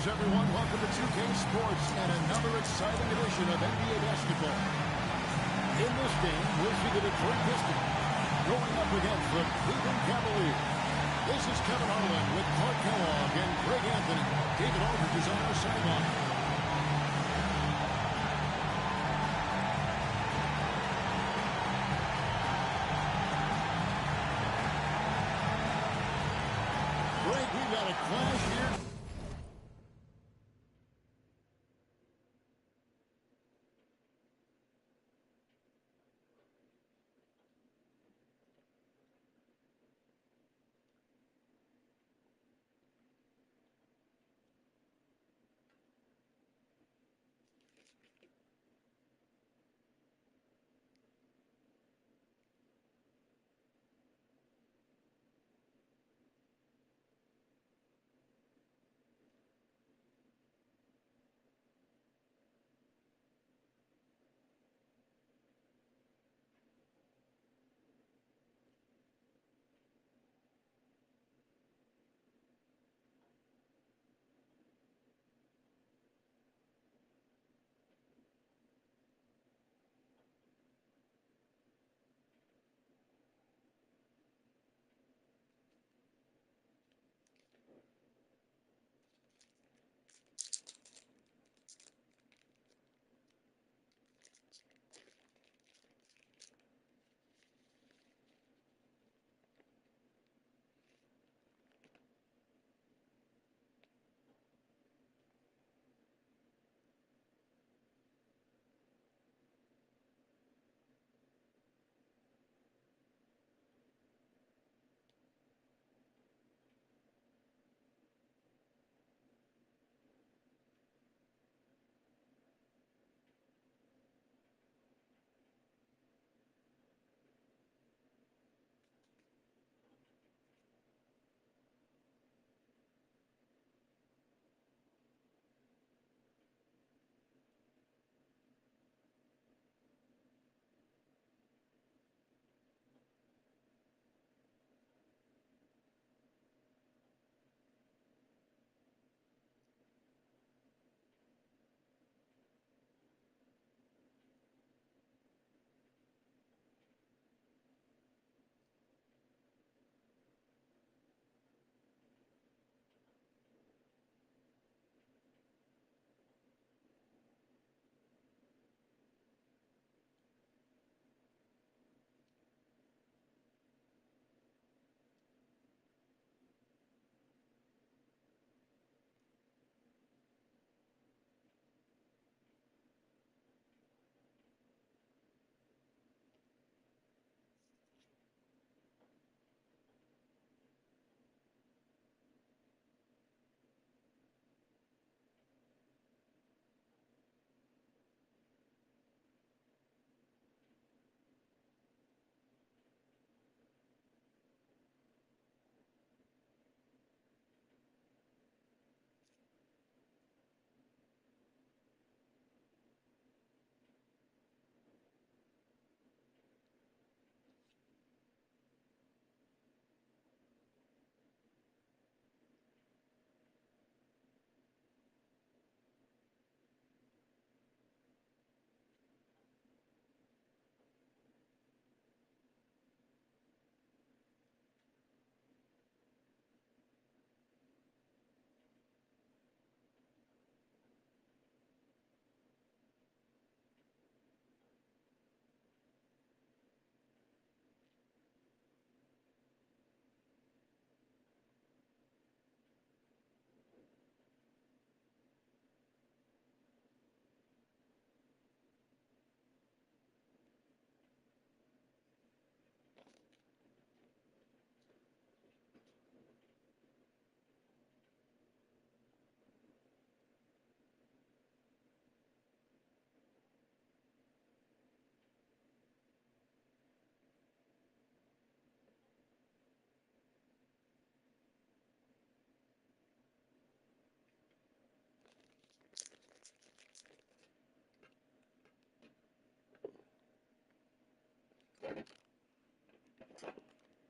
Greetings, everyone. Welcome to 2K Sports and another exciting edition of NBA basketball. In this game, we'll see the Detroit Pistons going up against the Cleveland Cavaliers. This is Kevin Harlan with Clark Kellogg and Greg Anthony. David Aldridge is on our sideline. Greg, we've got a clash here.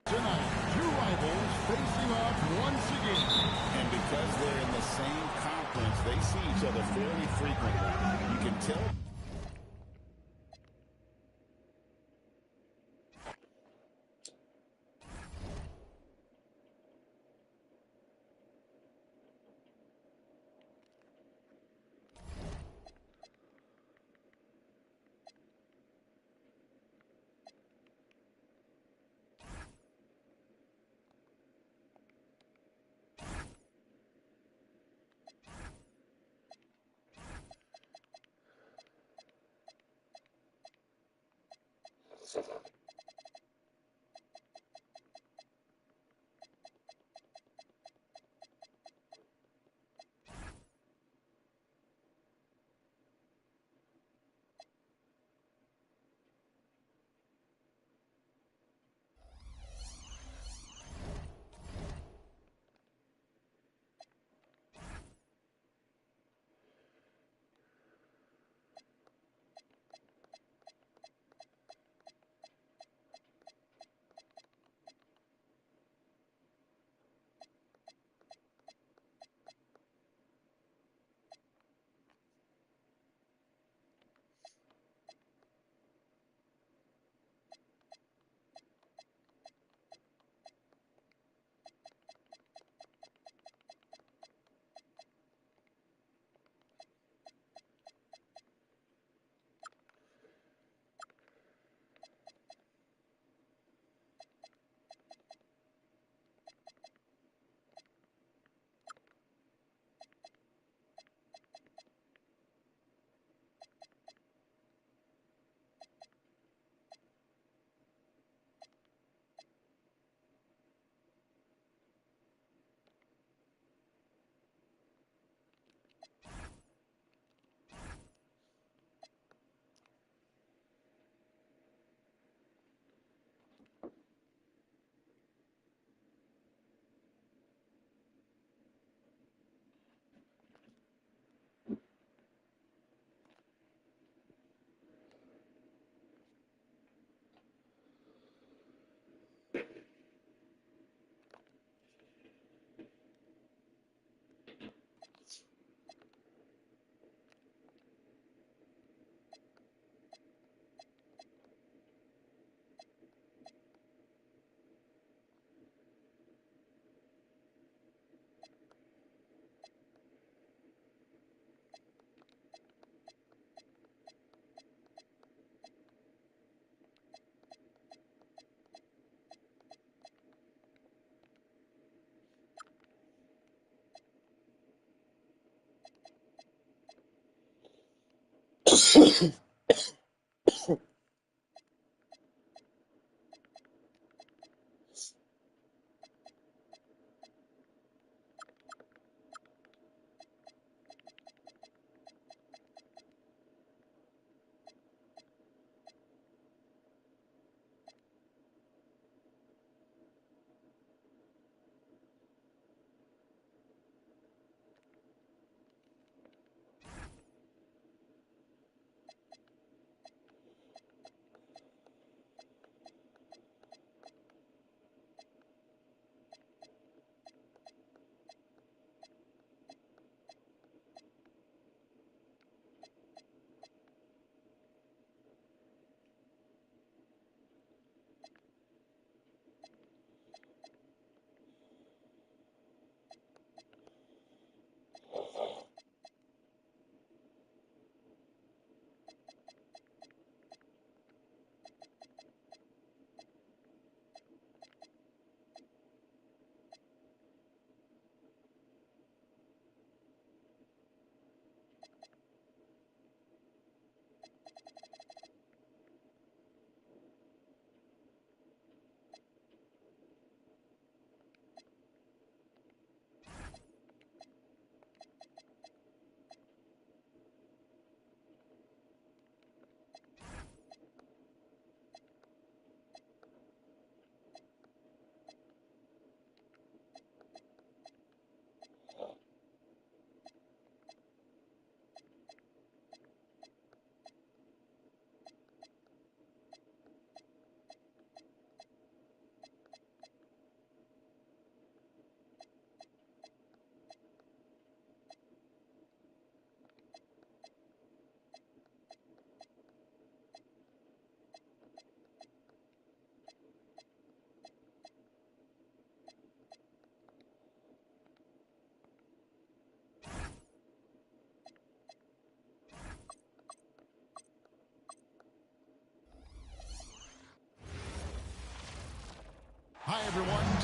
Tonight, two rivals facing off once again. And because they're in the same conference, sequence, they see each other fairly frequently. You can tell.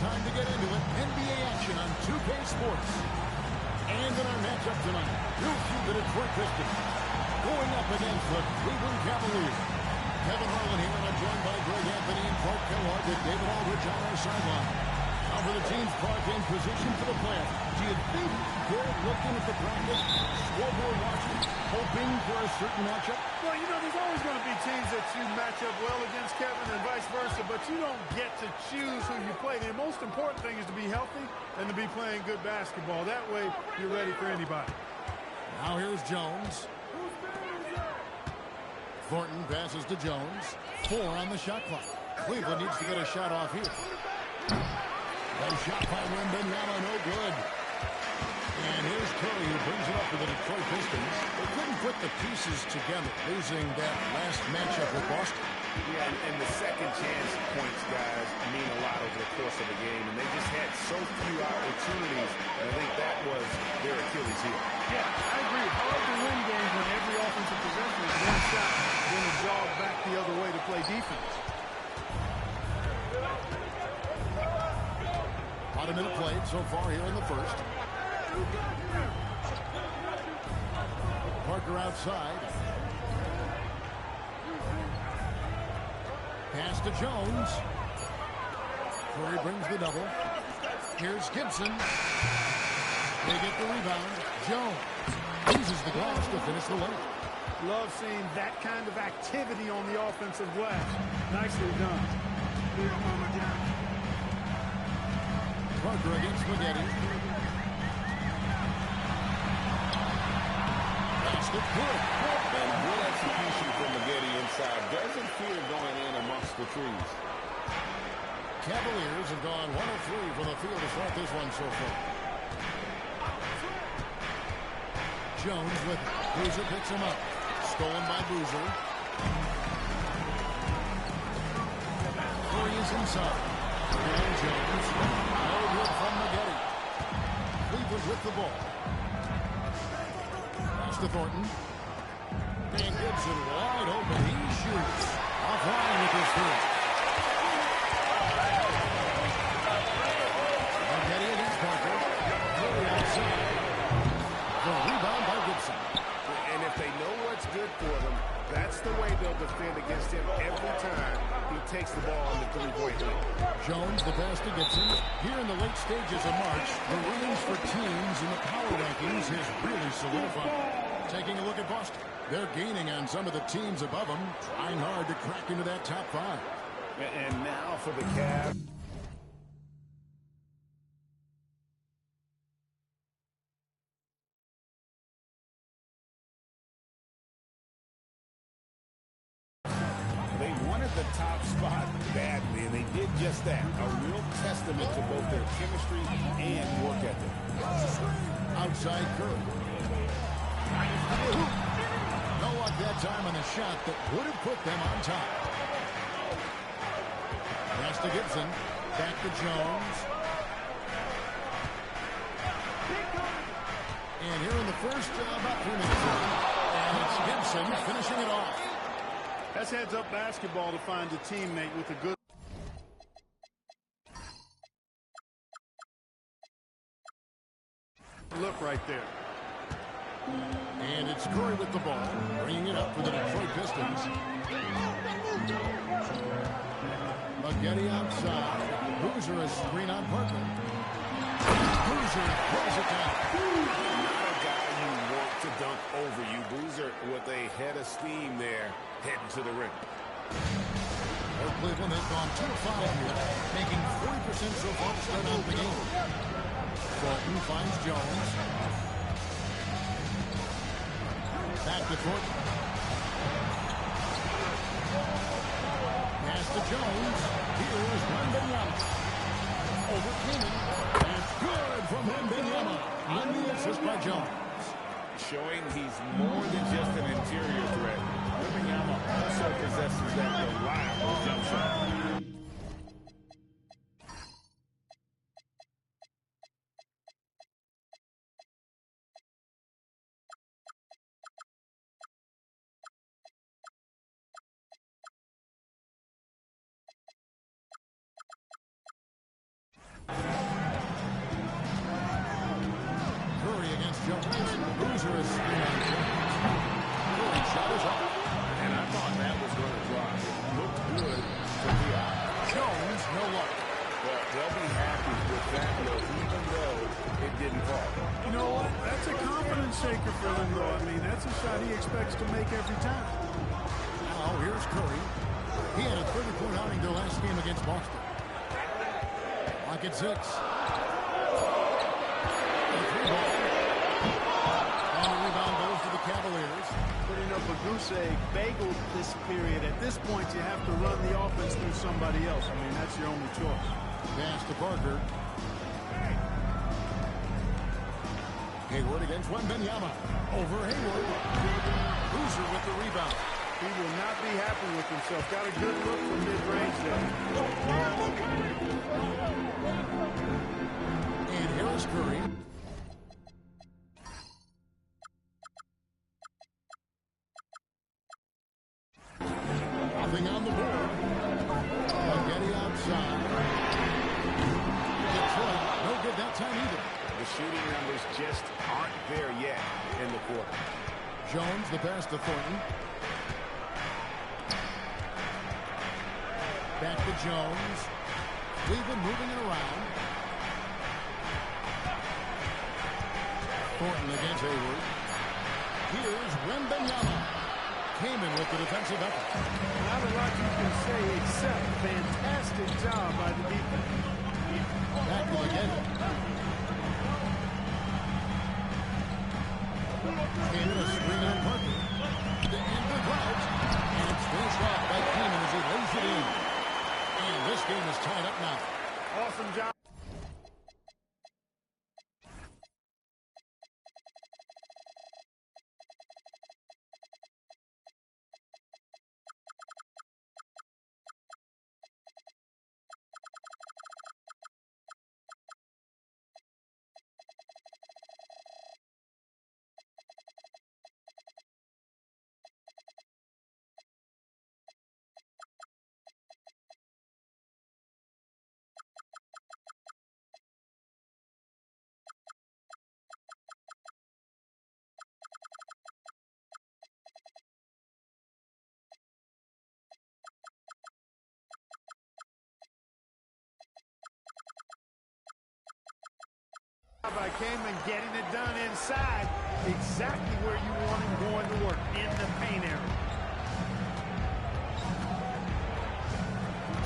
Time to get into it. NBA action on 2K Sports. And in our matchup tonight, you'll see the Detroit Pistons going up against the Cleveland Cavaliers. Kevin Harlan here, and I'm joined by Greg Anthony and Clark Kellogg with David Aldridge on our sideline. Now for the teams Clark in position for the playoffs. Do you think they're looking at the bracket, scoreboard watching, hoping for a certain matchup? Well, you know, there's always going to be teams that you match up well against, Kevin, and vice versa, but you don't get to choose who you play. The most important thing is to be healthy and to be playing good basketball. That way, you're ready for anybody. Now here's Jones. Thornton passes to Jones. 4 on the shot clock. Cleveland needs to get a shot off here. A shot by Wembanyama, no good. And here's Curry, who brings it up to the Detroit Pistons. They couldn't put the pieces together, losing that last matchup with Boston. Yeah, and the second chance points, guys, mean a lot over the course of the game. And they just had so few opportunities. And I think that was their Achilles heel. Yeah, I agree. Hard to win games when every offensive possession is one shot, then a jog back the other way to play defense. About a minute played so far here in the first. Parker outside. Pass to Jones. Curry brings the double. Here's Gibson. They get the rebound. Jones uses the glass to finish the layup. Love seeing that kind of activity on the offensive glass. Nicely done. Parker against Spaghetti. That's the good. And good execution from Spaghetti inside. Doesn't fear going in amongst the trees. Cavaliers have gone 1 of 3 from the field to start this one so far. Jones with it. Boozer picks him up. Stolen by Boozer. Curry is inside. And Jones. No good from Spaghetti. Cleveland with the ball. Pass to Thornton. And Gibson wide open. He shoots. Offline with his first. Spaghetti against Parker. Curry outside. The rebound by Gibson. And if they know what's good for them, that's the way they'll defend against him every time he takes the ball on the three-point line. Jones, the pass to Gibson. Here in the late stages of March, the range for teams in the power rankings has really solidified. Taking a look at Boston. They're gaining on some of the teams above them, trying hard to crack into that top 5. And now for the Cavs. They wanted the top spot badly, and they did just that. A real testament to both their chemistry and work ethic. Outside Curry. No luck that time on the shot that would have put them on top. Pass to Gibson. Back to Jones. And here in the first, about 3 minutes. And it's Gibson finishing it off. That's heads-up basketball to find a teammate with a good look right there. And it's Curry with the ball, bringing it up for the Detroit Pistons. Spaghetti outside. Boozer a screen on Parker. Boozer pulls it down. Not a guy you want to dunk over you. Boozer with a head of steam there, heading to the rim. Well, Cleveland has gone 2 of 5 here, making 40% so far to start out the game. Thornton finds Jones. Back to Thornton. Pass to Jones. Here is Wembanyama. Over Keenan. It's good from Wembanyama. On the assist by Jones. Showing he's more than just an interior threat. Wembanyama also possesses that reliable jump shot. Boozer is screen on Jones. Curry shot is off. And I thought that was going to drop. It looked good from the eye. Jones, no luck. Well, they'll be happy with that look, even though it didn't fall. You know what? That's a confidence shaker for them, though. I mean, that's a shot he expects to make every time. Now, here's Curry. He had a 30-point outing their last game against Boston. Lock at 6. And the rebound goes to the Cavaliers. Putting up a goose egg bagel this period. At this point, you have to run the offense through somebody else. I mean, that's your only choice. Pass to Parker. Hayward against Wembanyama. Over Hayward. Boozer with the rebound. He will not be happy with himself. Got a good look from mid-range there. And here's Curry. Nothing on the board. Getty outside. Detroit, no good that time either. The shooting numbers just aren't there yet in the quarter. Jones, the pass to Thornton. Back to Jones. Cleveland moving it around. Thornton against Hayward. Here's Wembanyama. Came in with the defensive effort. Not a lot you can say except fantastic job by the defense. Back to Getty. Came in a screen on Parker. The end of drought. And it's finished off by Keenan as he lays it in. And this game is tied up now. Awesome job. By Kamen getting it done inside, exactly where you want him going to work, in the paint area.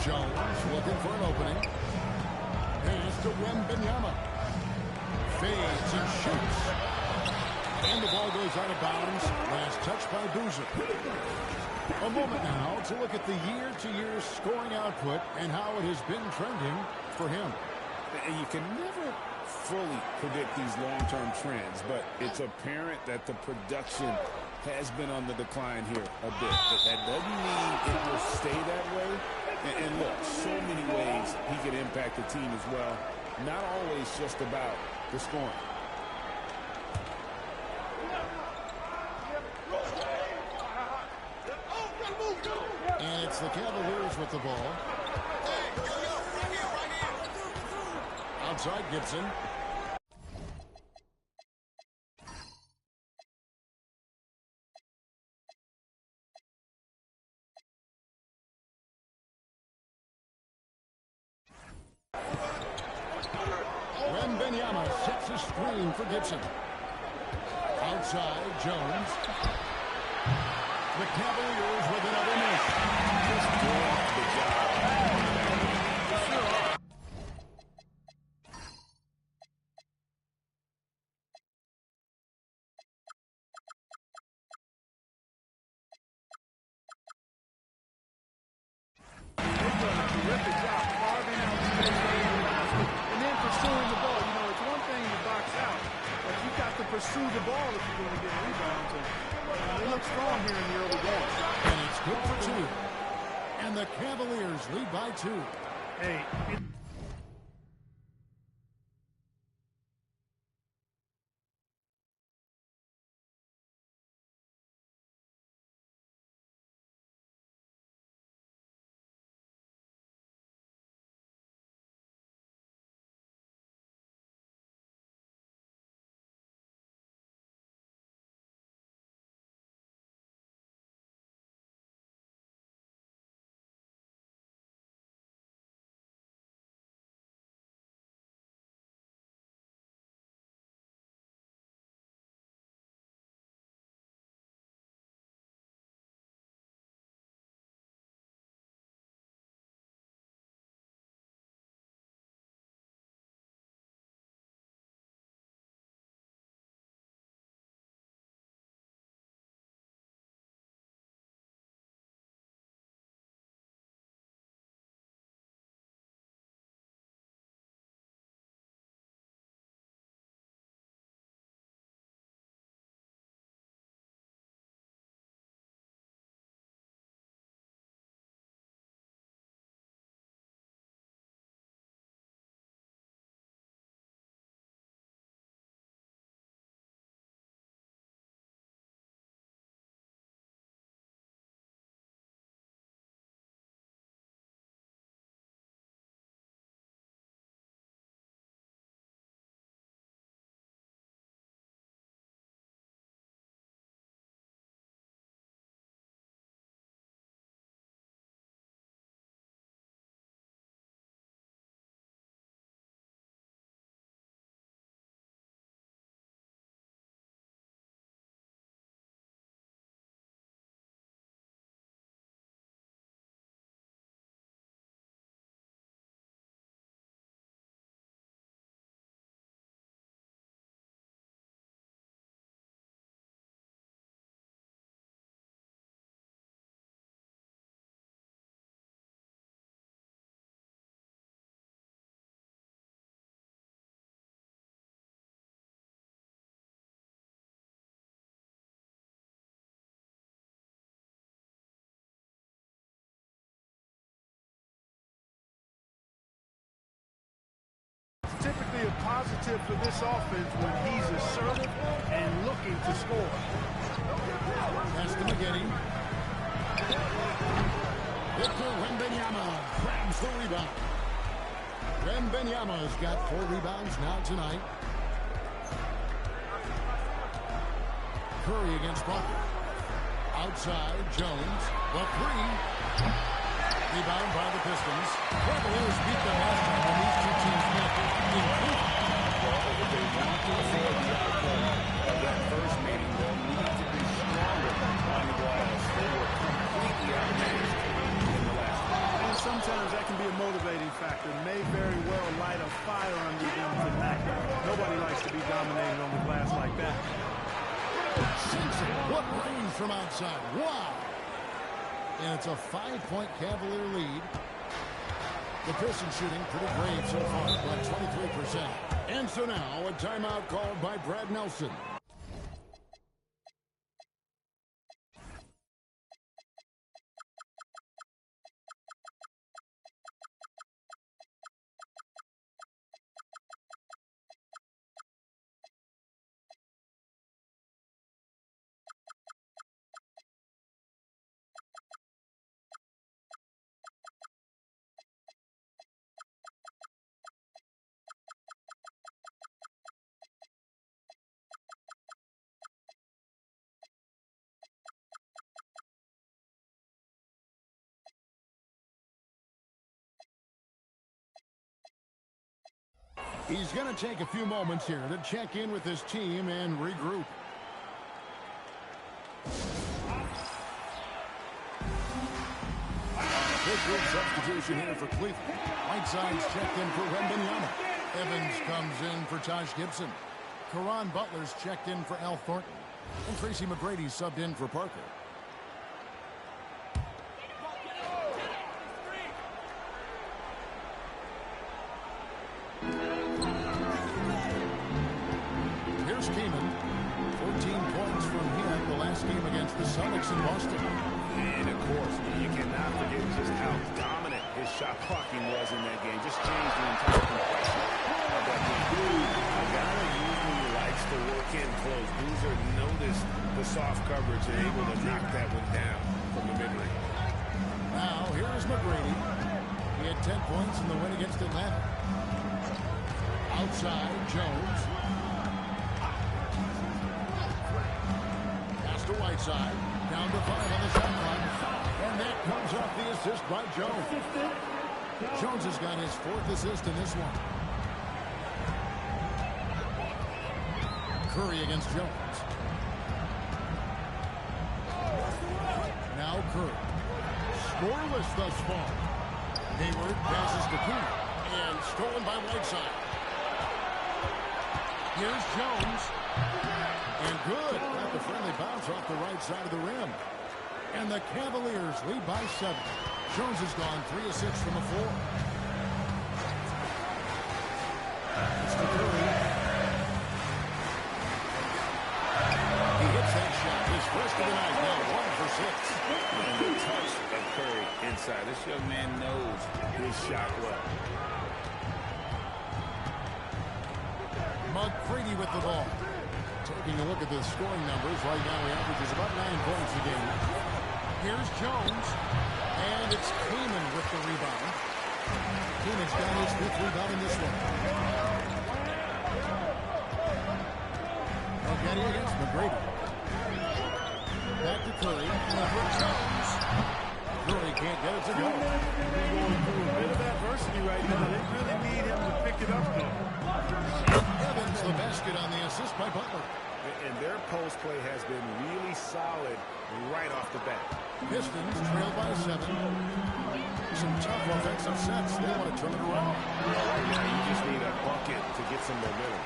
Jones looking for an opening. Pass to Wembanyama. Fades and shoots. And the ball goes out of bounds. Last touch by Boozer. A moment now to look at the year-to-year scoring output and how it has been trending for him. And you can never fully predict these long-term trends, but it's apparent that the production has been on the decline here a bit. But that doesn't mean it will stay that way. And look, so many ways he can impact the team as well. Not always just about the scoring. And it's the Cavaliers with the ball. Outside Gibson. Wembanyama sets a screen for Gibson. Outside Jones. The Cavaliers with another miss. Just doing the job. They've done a terrific job carving out space around the basket and then pursuing the ball. You know, it's one thing to box out, but you've got to pursue the ball if you're going to get rebounds. And they look strong here in the early going. And it's good for 2. And the Cavaliers lead by 2. Hey, positive for this offense when he's assertive and looking to score. Pass to McGinney. Victor Wembanyama grabs the rebound. Wembanyama's got 4 rebounds now tonight. Curry against Parker. Outside, Jones. The 3. Rebound by the Pistons. Cavaliers beat them last time when these two teams met in Cleveland. Well, if they want to avoid the outcome of that first meeting, they'll need to be stronger on the glass. They were completely outmatched in the last one. And sometimes that can be a motivating factor. May very well light a fire under them tonight. Nobody likes to be dominated on the glass like that. Sinks it. What range from outside. Wow. And it's a 5-point Cavalier lead. The Pistons shooting pretty great so far, about 23%. And so now a timeout called by Brad Nelson. He's going to take a few moments here to check in with his team and regroup. Big group substitution here for Cleveland. Whiteside's checked in for Wembanyama. Evans comes in for Taj Gibson. Caron Butler's checked in for Al Thornton. And Tracy McGrady subbed in for Parker. Here's Kaman. 14 points from him the last game against the Celtics in Boston. And, of course, you cannot forget just how dominant his shot blocking was in that game. Just changed the entire complexion of that game. A guy that usually likes to work in close. Boozer noticed the soft coverage and able to knock that one down from the mid-range. Now, here's McGrady. He had 10 points in the win against Atlanta. Outside, Jones. Pass to Whiteside. Down to 5 on the shot clock. And that comes off the assist by Jones. Jones has got his 4th assist in this one. Curry against Jones. Now Curry. Scoreless thus far. Hayward passes to Keenan. And stolen by Whiteside. Here's Jones. And good. Got the friendly bounce off the right side of the rim. And the Cavaliers lead by 7. Jones has gone 3 of 6 from the floor. It's to Curry. He hits that shot. His first of the night. Now 1 for 6. And the touch of Curry inside. This young man knows his shot well. McGrady with the ball. Taking a look at the scoring numbers, right now he averages about 9 points a game. Here's Jones, and it's Kaman with the rebound. Kaman's got his 5th rebound in this one. Getty against McGrady. Back to Curry, over Jones. Curry can't get it to go. He's going through a bit of adversity right now. They really need him to pick it up, though. Evans the basket on the assist by Butler. And their post play has been really solid right off the bat. Pistons trail by 7. Some tough offensive sets. They want to turn it around. Right now, you just need a bucket to get some momentum.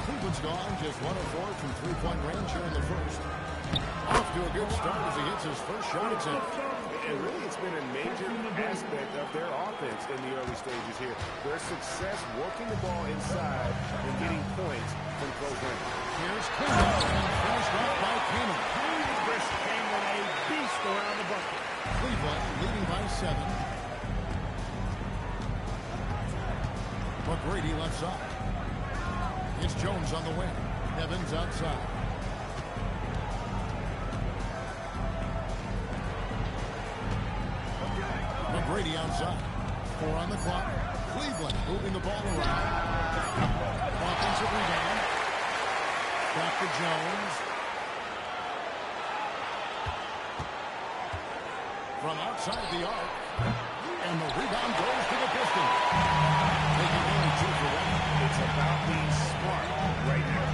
Cleveland's gone just 1 of 4 from 3-point range here in the first. Off to a good start as he hits his first shot attempt. And really, it's been a major aspect of their offense in the early stages here. Their success working the ball inside and getting points from close range. Here's Kaman, and finished off by Kaman. Chris Kaman, a beast around the bucket. Cleveland leading by 7. McGrady left side. It's Jones on the wing. Evans outside. McGrady outside. 4 on the clock. Cleveland moving the ball around. Offensive rebound. Back to Jones. From outside the arc. And the rebound goes to the Pistons. Making only 2 for 1. It's about being smart right now.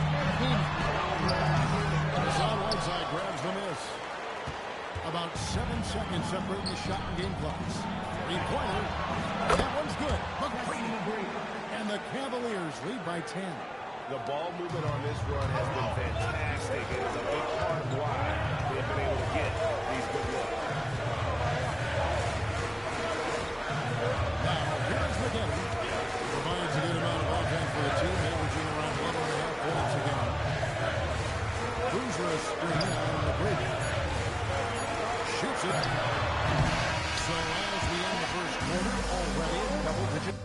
Hassan Whiteside grabs the miss. About 7 seconds separating the shot and game clocks. 3-pointer. And that one's good. McGrady. And the Cavaliers lead by 10. The ball movement on this run has been fantastic. It is a big part of why they've been able to get these good looks. Now, here's McGrady. Provides a good amount of offense for the team, averaging around 11.5 points a game. Boozer a screen on McGrady. Shoots it. So as we end the first quarter, already double-digit.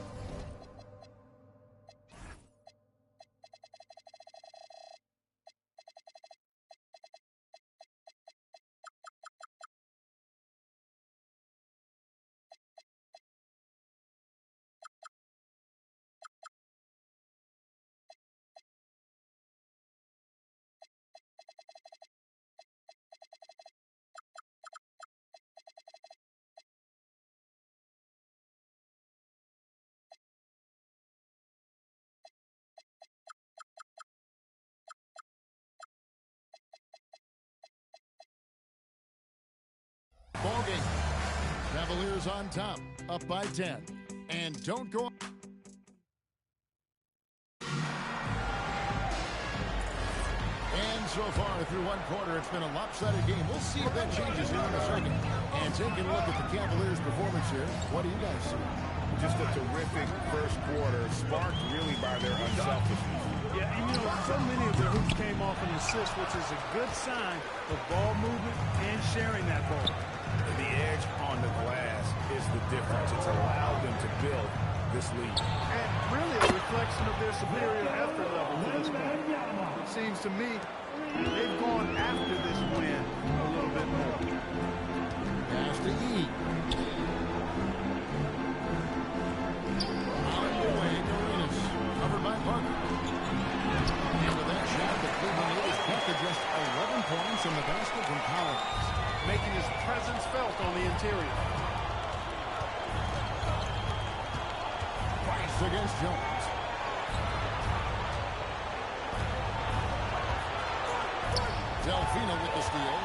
Ball game. Cavaliers on top, up by 10. And don't go. And so far through one quarter, it's been a lopsided game. We'll see if that changes here in a second. And taking a look at the Cavaliers' performance here, what do you guys see? Just a terrific first quarter, sparked really by their unselfishness. Yeah, and you know, so many of their hoops came off an assist, which is a good sign of ball movement and sharing that ball. The edge on the glass is the difference. It's allowed them to build this lead. And really a reflection of their superior effort level to this point. It seems to me they've gone after this win a little bit more. Pass to E. On the wing, Arenas. Covered by Parker. And with that shot, the Cleveland Eagles cut to just 11 points in the basket from Collins, Making his presence felt on the interior. Price against Jones. Delfino with the steal.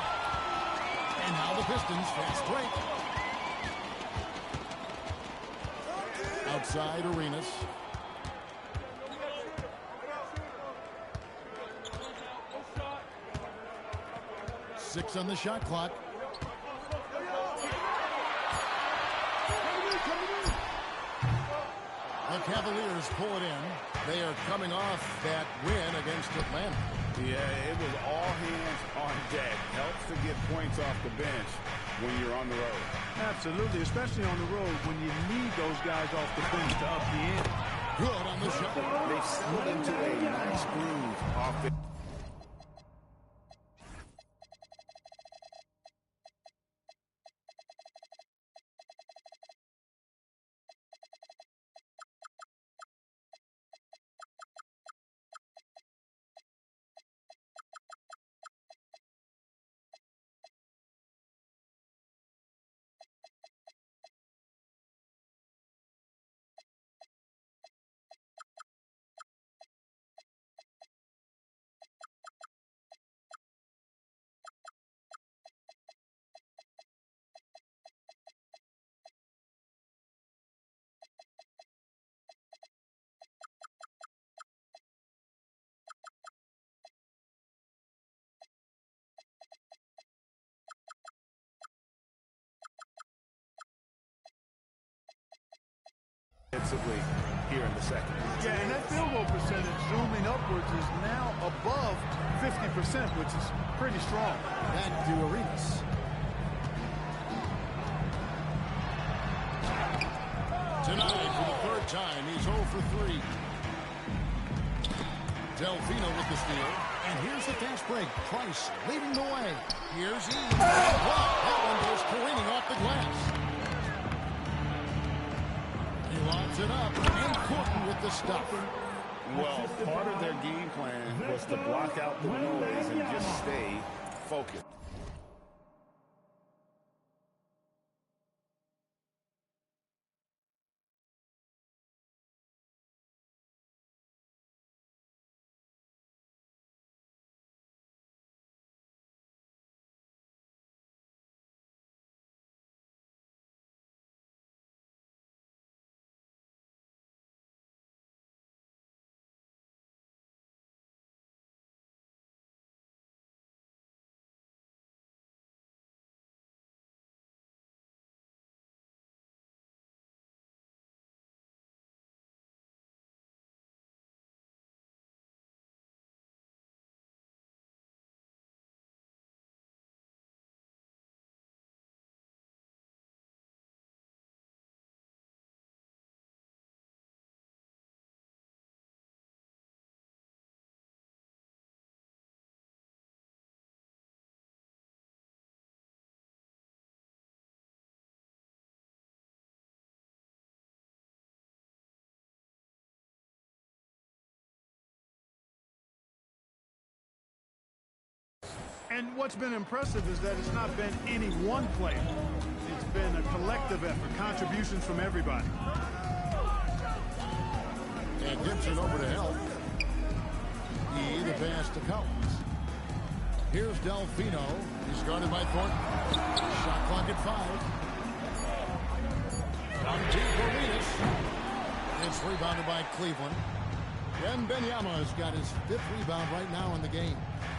And now the Pistons fast break. Outside Arenas. Six on the shot clock. The Cavaliers pull it in. They are coming off that win against Atlanta. Yeah, it was all hands on deck. Helps to get points off the bench when you're on the road. Absolutely, especially on the road when you need those guys off the bench to up the ante. Good on the shot. They've settled into a nice groove off the... here in the second. Yeah, and that field goal percentage zooming upwards is now above 50%, which is pretty strong. Back to Arenas. Tonight, for the third time, he's 0 for 3. Delfino with the steal. And here's the fast break. Price leading the way. Here's E. That one goes careening off the glass. He lobs it up. And Corton with the stuff. Well, part of their game plan was to block out the noise and just stay focused. And what's been impressive is that it's not been any one player. It's been a collective effort, contributions from everybody. And Gibson over to help. E, the pass to Collins. Here's Delfino. He's guarded by Thornton. Shot clock at 5. On deep for Venus. It's rebounded by Cleveland. Wembanyama's got his 5th rebound right now in the game.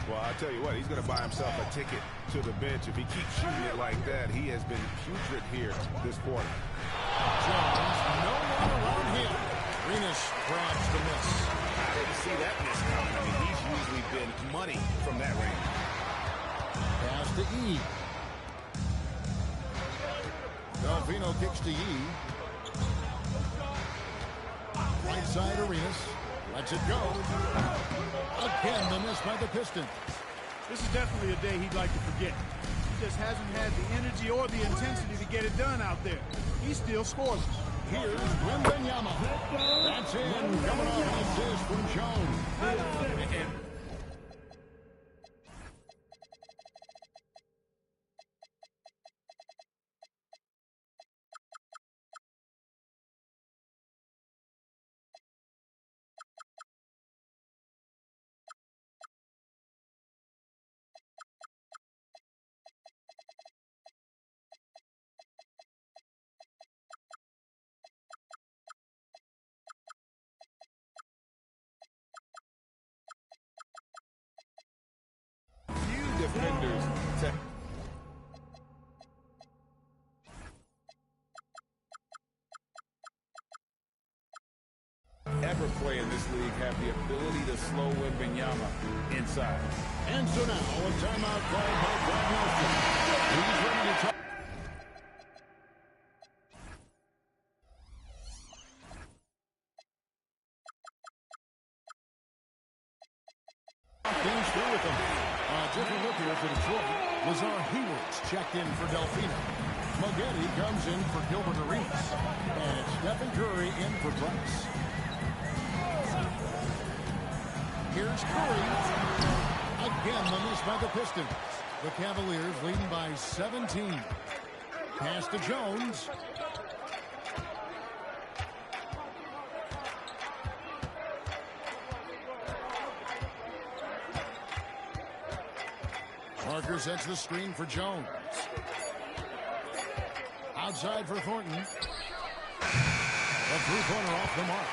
Well, I tell you what, he's going to buy himself a ticket to the bench. If he keeps shooting it like that, he has been putrid here this quarter. Jones, no one around him. Venus grabs the miss. I didn't see that miss coming. I mean, he's usually been money from that range. Pass to E. Delfino kicks to E. Right side Arenas. Lets it go. Again, the miss by the Pistons. This is definitely a day he'd like to forget. He just hasn't had the energy or the intensity to get it done out there. He still scores. Here's Wembanyama. That's in. Coming off an assist from Jones. Defenders ever play in this league have the ability to slow Wembanyama inside. And so now a timeout called by Brad Nelson. He's ready to talk. Things through with them. Different look here for Detroit. Lazar Hayward's checked in for Delfino. Moghetti comes in for Gilbert Arenas. And it's Stephen Curry in for Price. Here's Curry. Again, the miss by the Pistons. The Cavaliers leading by 17. Pass to Jones. Parker sets the screen for Jones. Outside for Thornton. A three-pointer off the mark.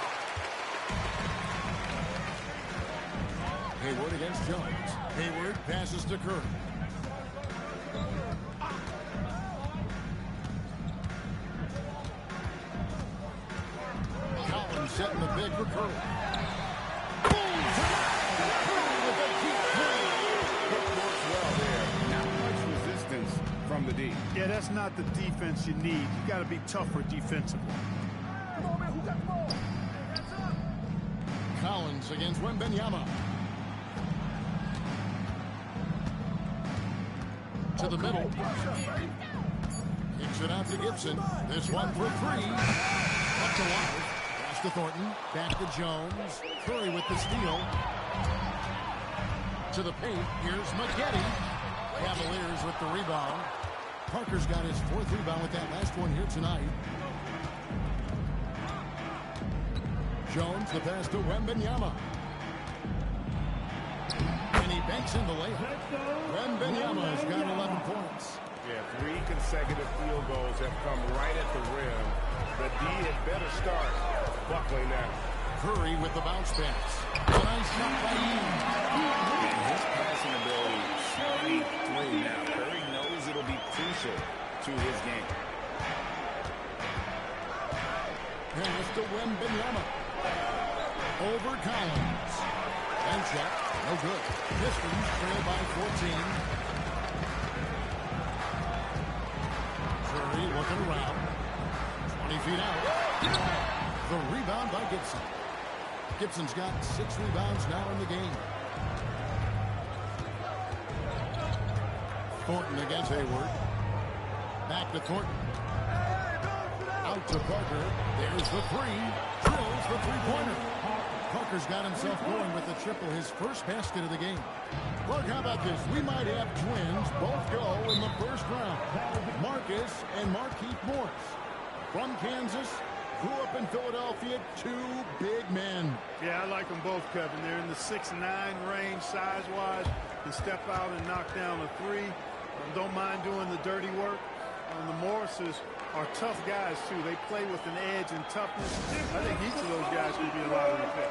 Hayward against Jones. Hayward passes to Curry. Collins setting the big for Curry. From the D. Yeah, that's not the defense you need. You got to be tougher defensively. Collins pass against Wembenyama. To the middle. Kicks it out to Gibson. This one for three. Up to Water. Pass to Thornton. Back to Jones. Curry with the steal. To the paint. Here's McGetty. Cavaliers with the rebound. Parker's got his fourth rebound with that last one here tonight. Jones, the pass to Wembenyama. And he banks in the layup. Wembenyama's got 11 points. Yeah, 3 consecutive field goals have come right at the rim. The D had better start buckling now. Curry with the bounce pass. A nice shot by And his passing ability shining through now. Curry knows it'll be crucial to his game. And it's to Wembenyama. Over Collins. And shot. No good. Pistons trail by 14. Curry looking around. 20 feet out. The rebound by Gibson. Gibson's got 6 rebounds now in the game. Thornton against Hayward. Back to Thornton. Out to Parker. There's the three. Drills the three-pointer. Parker's got himself going with the triple, his first basket of the game. Look, how about this? We might have twins both go in the first round. Marcus and Markieff Morris. From Kansas, grew up in Philadelphia, 2 big men. Yeah, I like them both, Kevin. They're in the 6'9" range size-wise. Can step out and knock down a 3. Don't mind doing the dirty work. The Morrises are tough guys, too. They play with an edge and toughness. I think each of those guys could be a lottery pick.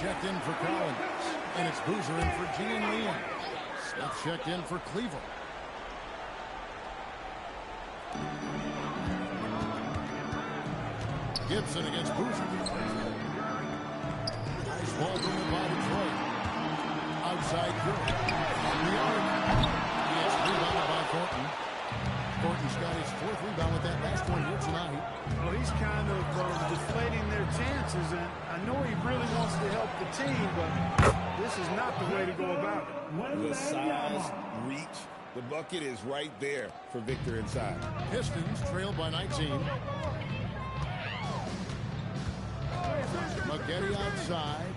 Checked in for Collins. And it's Boozer in for G and Leon. Smith checked in for Cleveland. Gibson against Boozer. Nice ball movement by Detroit. Outside Curry. On the arc. He has rebounded by Thornton. Thornton's got his 4th rebound with that last one here tonight. Well, he's kind of deflating their chances, and I know he really wants to help the team, but this is not the way to go about it. The size, reach, the bucket is right there for Victor inside. Pistons trailed by 19. McGetty outside.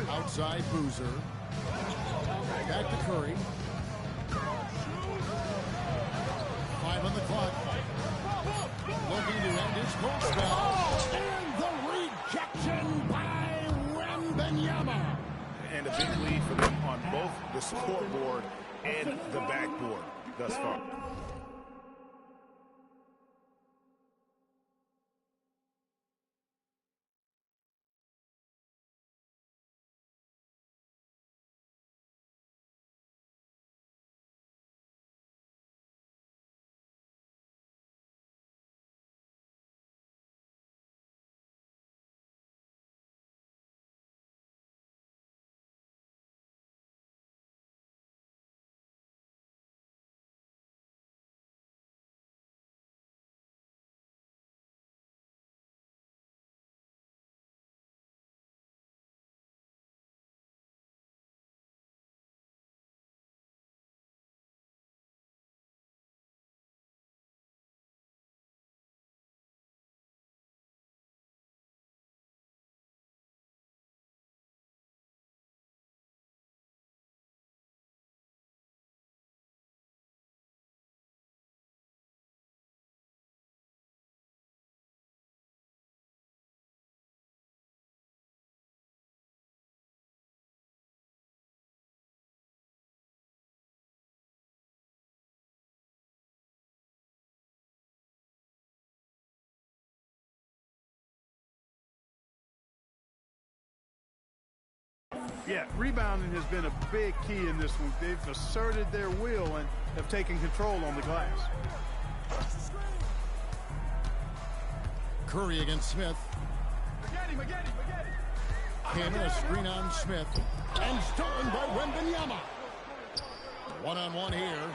Outside Boozer. Back to Curry. 5 on the clock. Looking to end his cold spell. And the rejection by Wembenyama. And a big lead for them on both the scoreboard and the backboard thus far. Yeah, rebounding has been a big key in this one. They've asserted their will and have taken control on the glass. Curry against Smith. Came in a screen on Smith. And stolen by Wembanyama. One-on-one here.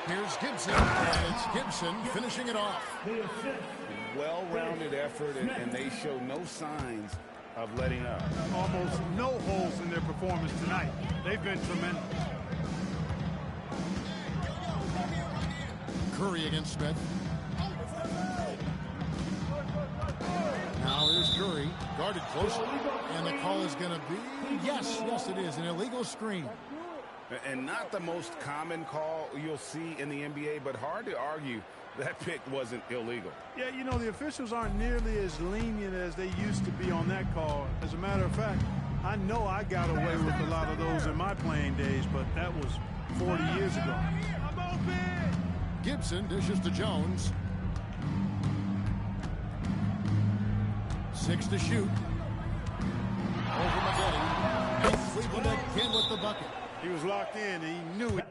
Here's Gibson. And it's Gibson finishing it off. Well-rounded effort, and they show no signs of letting up. Almost no holes in their performance tonight. They've been tremendous. Curry against Smith. Now here's Curry, guarded closely, and the call is going to be, yes, it is, an illegal screen. And not the most common call you'll see in the NBA, but hard to argue that pick wasn't illegal. Yeah, you know, the officials aren't nearly as lenient as they used to be on that call. As a matter of fact, I know I got away with a lot of those in my playing days, but that was 40 years ago. Gibson dishes to Jones. 6 to shoot. Over Maggette. And Cleveland again with the bucket. He was locked in, and he knew it.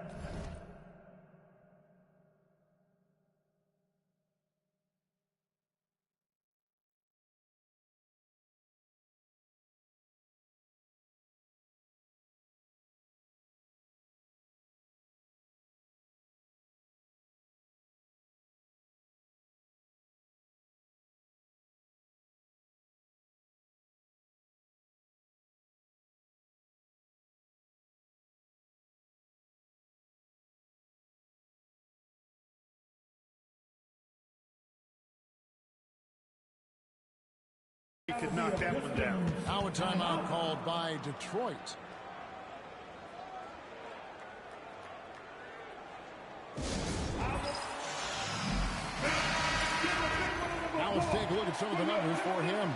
He could knock that one down. Now a timeout called by Detroit. Now let's take a look at some of the numbers for him.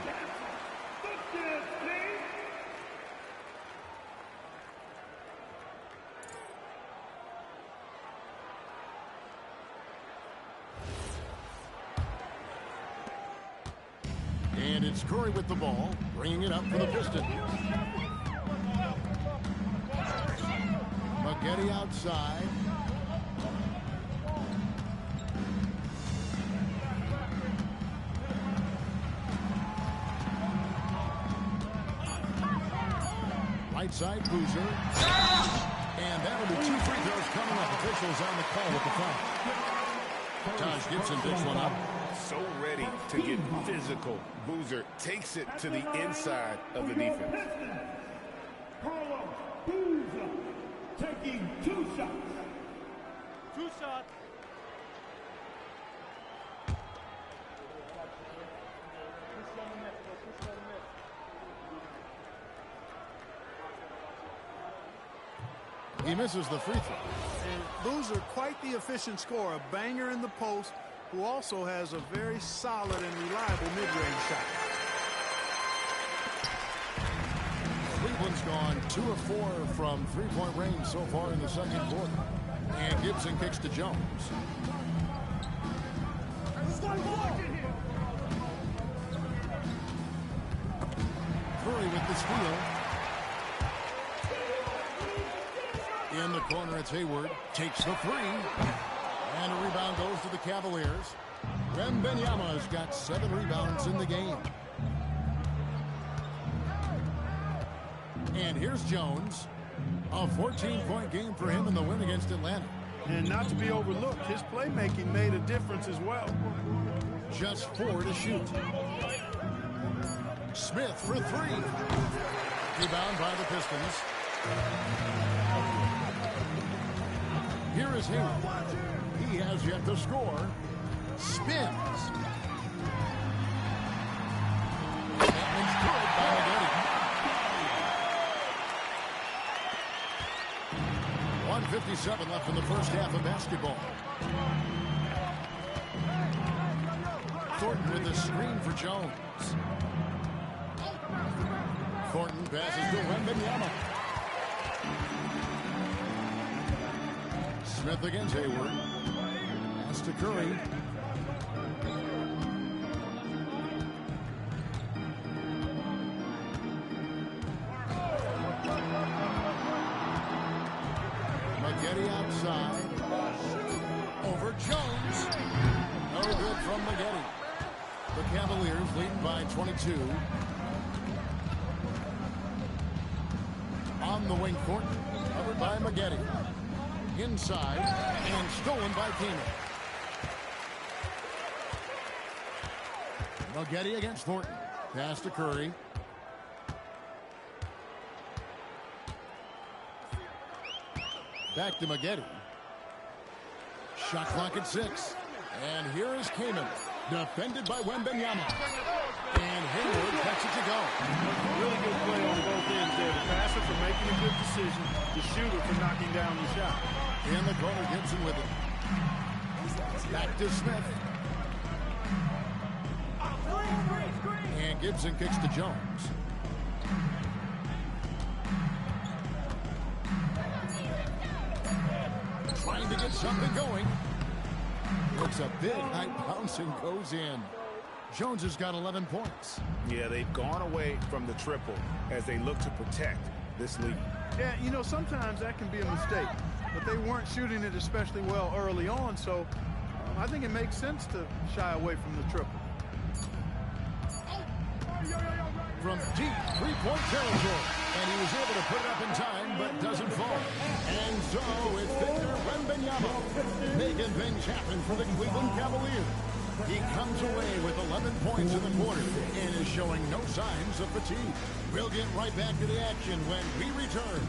And it's Curry with the ball, bringing it up for the Pistons. Maggette outside. Right side, Boozer. And that'll be 2 free throws coming up. Officials on the call with the foul. Taj Gibson picks one up. So ready to get physical. Boozer takes it to the inside of the defense. Boozer taking 2 shots. 2 shots. He misses the free throw. And Boozer, quite the efficient scorer, a banger in the post, who also has a very solid and reliable mid-range shot. Cleveland's gone 2 of 4 from three-point range so far in the second quarter. And Gibson kicks to Jones. Curry with the steal. In the corner, it's Hayward. Takes the 3. And a rebound goes to the Cavaliers. Wembanyama's got 7 rebounds in the game. And here's Jones. A 14-point game for him in the win against Atlanta. And not to be overlooked, his playmaking made a difference as well. Just 4 to shoot. Smith for 3. Rebound by the Pistons. Here is Hayward. He has yet to score. Spins. That one's good by Maggette. 1:57 left in the first half of basketball. Thornton with the screen for Jones. Thornton passes to Wembanyama. Smith against Hayward. Pass to Curry. Maggette outside. Over Jones. No good from Maggette. The Cavaliers lead by 22. On the wing, Thornton. Covered by Maggette. Inside. And stolen by Keenan. Maggette against Thornton. Pass to Curry. Back to Maggette. Shot clock at 6. And here is Kamen. Defended by Wembanyama. And Hayward lets it to go. Really good play on both ends there. The passer for making a good decision. The shooter for knocking down the shot. In the corner, Gibson with it. Back to Smith. And Gibson kicks to Jones. Trying to get something going. Looks a bit high bounce and goes in. Jones has got 11 points. Yeah, they've gone away from the triple as they look to protect this lead. Yeah, you know, sometimes that can be a mistake. But they weren't shooting it especially well early on, so I think it makes sense to shy away from the triple. From deep three-point territory. And he was able to put it up in time, but doesn't fall. And so it's Victor Wembanyama making things happen for the Cleveland Cavaliers. He comes away with 11 points in the quarter and is showing no signs of fatigue. We'll get right back to the action when we return.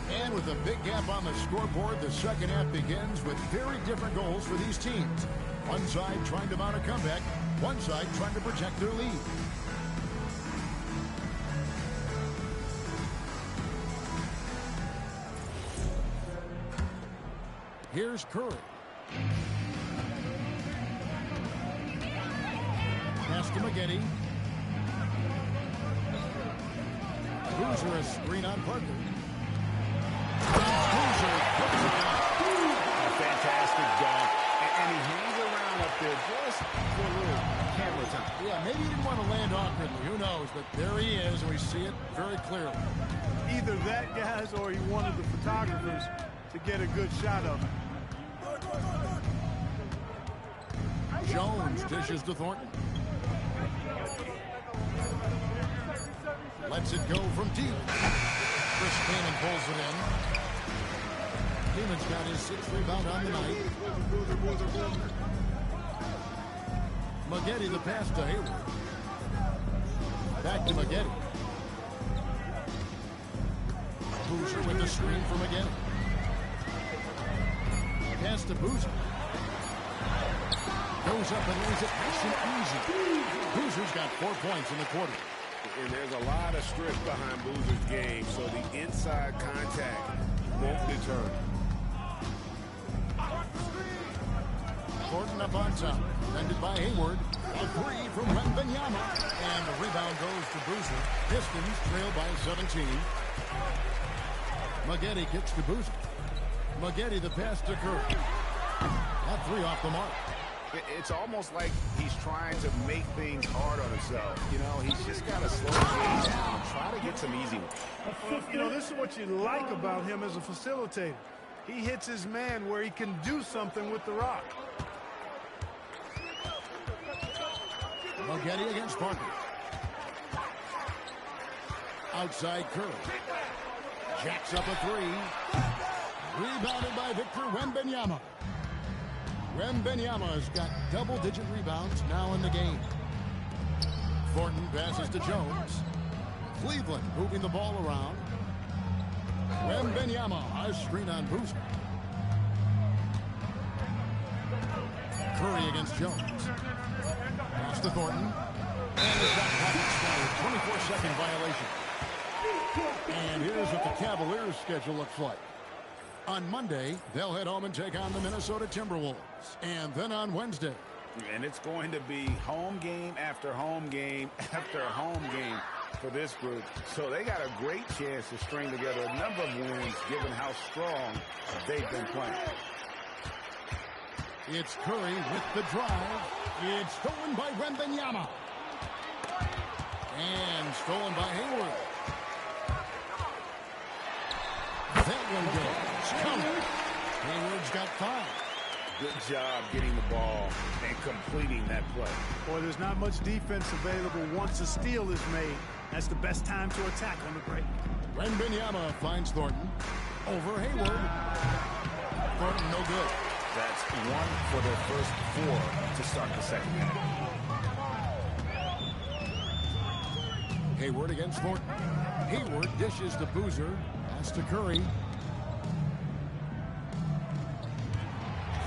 And with a big gap on the scoreboard, the second half begins with very different goals for these teams. One side trying to mount a comeback, one side trying to protect their lead. Here's Curry. Pass to Maggette. Boozer a screen on Parker. Boozer puts it down. A fantastic dunk. And he hangs around up there just for a little camera time. Yeah, maybe he didn't want to land awkwardly. Who knows? But there he is, and we see it very clearly. Either that, guys, or he wanted the photographers to get a good shot of him. Jones dishes to Thornton. Lets it go from deep. Chris Kaman pulls it in. Kaman's got his 6th rebound on the night. Maggette the pass to Hayward. Back to Maggette. Boozer with the screen for Maggette. Pass to Boozer. Goes up and lays it nice and easy. Boozer's got 4 points in the quarter. And there's a lot of strength behind Boozer's game, so the inside contact won't deter him. Thornton up on top. Defended by Hayward. A 3 from Wembanyama. And the rebound goes to Boozer. Pistons trail by 17. Maggette kicks to Boozer. Maggette the pass to Curry. That 3 off the mark. It's almost like he's trying to make things hard on himself. You know, he's just got to slow the game down and try to get some easy ones. Well, you know, this is what you like about him as a facilitator. He hits his man where he can do something with the rock. Maggette against Parker. Outside Curry. Jacks up a 3. Rebounded by Victor Wembanyama. Wembanyama's got double-digit rebounds now in the game. Thornton passes to Jones. Cleveland moving the ball around. Wembanyama, a screen on Boozer. Curry against Jones. Pass to Thornton. And the shot clock expired. 24-second violation. And here's what the Cavaliers' schedule looks like. On Monday, they'll head home and take on the Minnesota Timberwolves. And then on Wednesday. And it's going to be home game after home game after home game for this group. So they got a great chance to string together a number of wins given how strong they've been playing. It's Curry with the drive. It's stolen by Wembanyama. And stolen by Hayward. That one goes. Counter. Hayward's got 5. Good job getting the ball and completing that play. Boy, there's not much defense available once a steal is made. That's the best time to attack on the break. Wembanyama finds Thornton. Over Hayward. Thornton no good. That's 1 for their first 4 to start the second half. Hayward against Thornton. Hayward dishes to Boozer. Pass to Curry.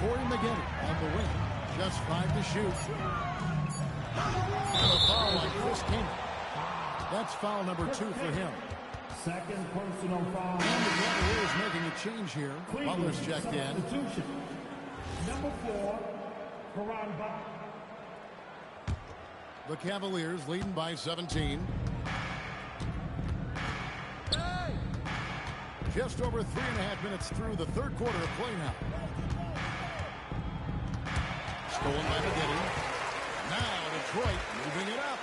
Corey McGetty on the wing. Just 5 to shoot. And a foul on Chris King. That's foul number 2 for him. Second personal foul. And the Cavaliers making a change here. Butler's checked in. Substitution. Number 4, Karan Butler. The Cavaliers leading by 17. Just over 3.5 minutes through the third quarter of play now. Stolen by McGetty. Now Detroit moving it up.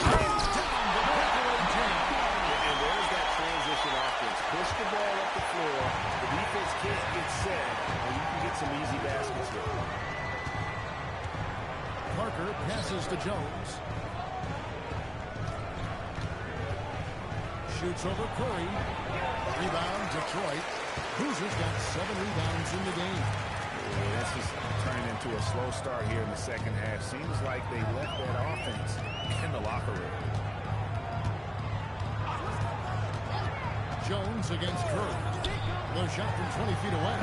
Hands down the breakaway jam. And there's that transition offense. Push the ball up the floor. The defense can't get set, and you can get some easy baskets here. Parker passes to Jones. Shoots over Curry. Rebound, Detroit. Boozer's got 7 rebounds in the game. Yeah, this is turning into a slow start here in the second half. Seems like they left that offense in the locker room. Jones against Curry. The shot from 20 feet away.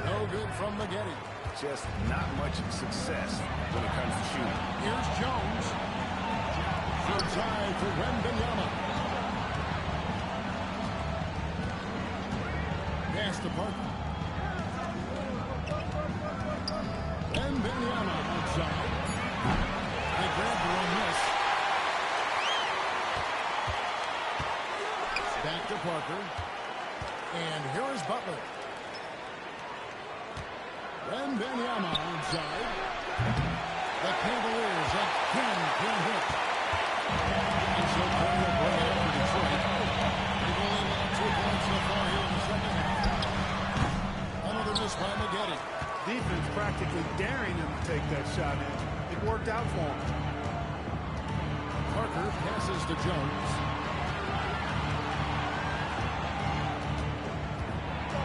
No good from McGetty. Just not much success when it comes to shooting. Here's Jones. Outside for Wembanyama. Pass to Parker. Wembanyama outside. They grabbed the one miss. Back to Parker. And here is Butler. Wembanyama outside. The Cavaliers again can't hit. And so Curry will bring it up for Detroit. They've only allowed 2 points so far here in the second half. Another miss by McGetty. Defense practically daring him to take that shot in. It worked out for him. Parker passes to Jones.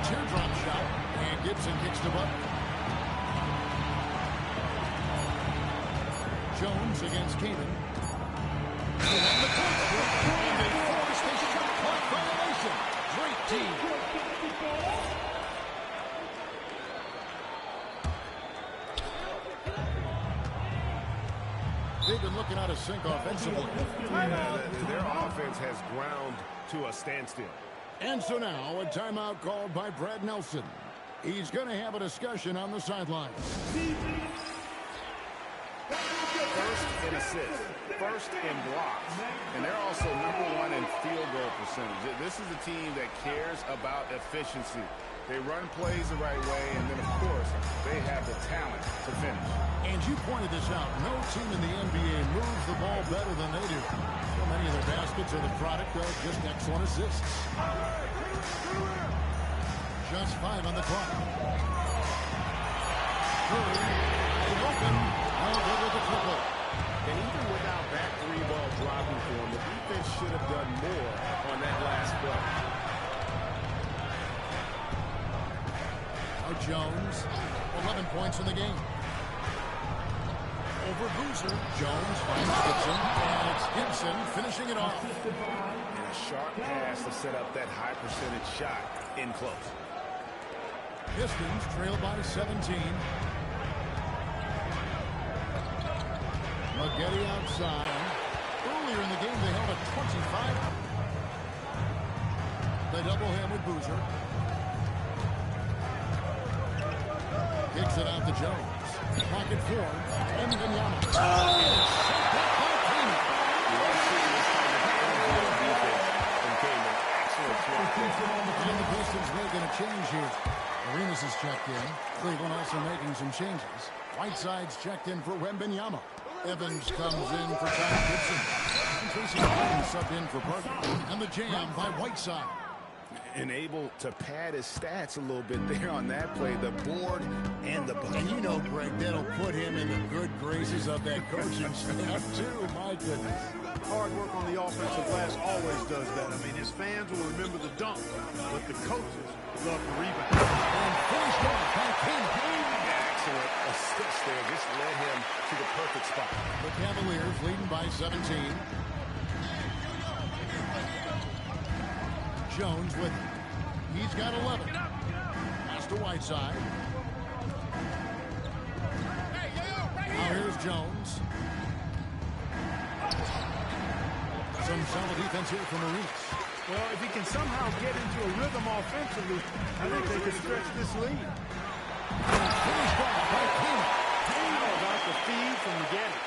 Teardrop shot. And Gibson kicks to Butler. Jones against Kamen. And the point streak. And they force the shot clock violation. Great team. They've been looking out of sync offensively. Their offense has ground to a standstill. And so now a timeout called by Brad Nelson. He's going to have a discussion on the sideline. First in assists, first in blocks, and they're also #1 in field goal percentage. This is a team that cares about efficiency. They run plays the right way, and then, of course, they have the talent to finish. And you pointed this out. No team in the NBA moves the ball better than they do. So many of their baskets are the product of just excellent assists. Just 5 on the clock. Curry, open. All good with the triple. And even without that 3-ball dropping for him, the defense should have done more on that last play. Jones, 11 points in the game. Over Boozer. Jones finds Gibson. And it's Gibson finishing it off. And a sharp pass to set up that high percentage shot in close. Pistons trail by 17. McGetty outside. Earlier in the game, they held a 25. They double him with Boozer. Kicks it out to Jones. Pocket 4. Wembanyama. Oh! And the Pistons making a change here. Arena Arenas is checked in. Cleveland also making some changes. Whiteside's checked in for Wembanyama. Evans comes in for Ty Gibson. And Tracy McGrady subbed in for Parker. And the jam by Whiteside. And able to pad his stats a little bit there on that play, the board and the bucket. And you know, Greg, that'll put him in the good graces of that coaching staff, too. My goodness. Hard work on the offensive glass always does that. I mean, his fans will remember the dunk, but the coaches love the rebound. And finished off by King. Excellent assist there. Just led him to the perfect spot. The Cavaliers leading by 17. Jones with it. He's got 11. Pass to Whiteside. Now here's Jones. Some solid defense here from Arenas. Well, if he can somehow get into a rhythm offensively, I think they could stretch this lead. Finished off by King. How about the feed from McGrady?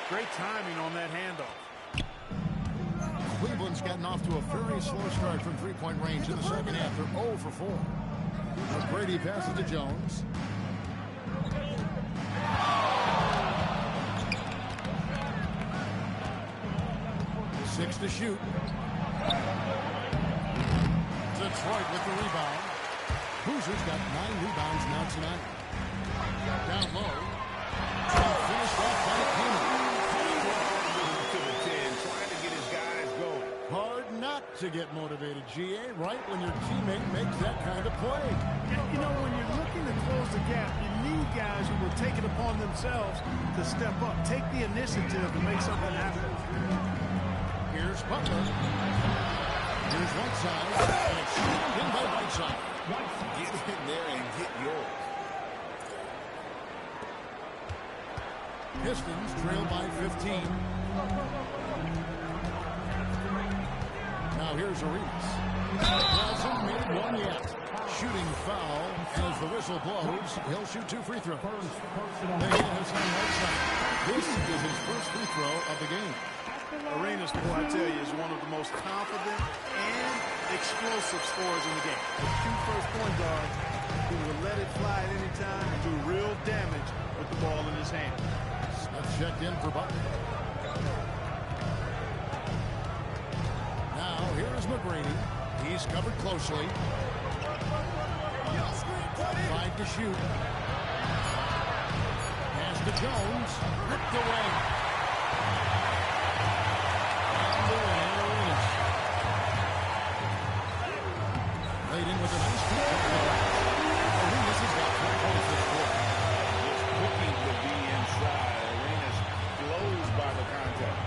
Great timing on that handoff. Cleveland's gotten off to a very slow start from three-point range in the second half. They're 0 for 4. McGrady passes to Jones. Six to shoot. Detroit with the rebound. Hoosiers got 9 rebounds now tonight. Down low. And finished off by Keenan. Hard not to get motivated, GA, right when your teammate makes that kind of play. You know, when you're looking to close the gap, you need guys who will take it upon themselves to step up, take the initiative and make something happen. Here's Butler. Here's Whiteside. And it's in by Whiteside. Get in there and get yours. Pistons trail by 15. Now here's Arenas. Hasn't made one yet. Shooting foul as the whistle blows. He'll shoot 2 free throws. Arenas on Whiteside. This is his first free throw of the game. Arenas, boy, I tell you, is one of the most confident and explosive scorers in the game. The 2 first point guards who will let it fly at any time and do real damage with the ball in his hand. Smith checked in for Butler. Now here's McGrady. He's covered closely. 5 to shoot. Pass to Jones. Ripped away. Laid in with a nice kick. Arenas has got 4 points this quarter. It's cooking to be inside. Arenas blows by the contact.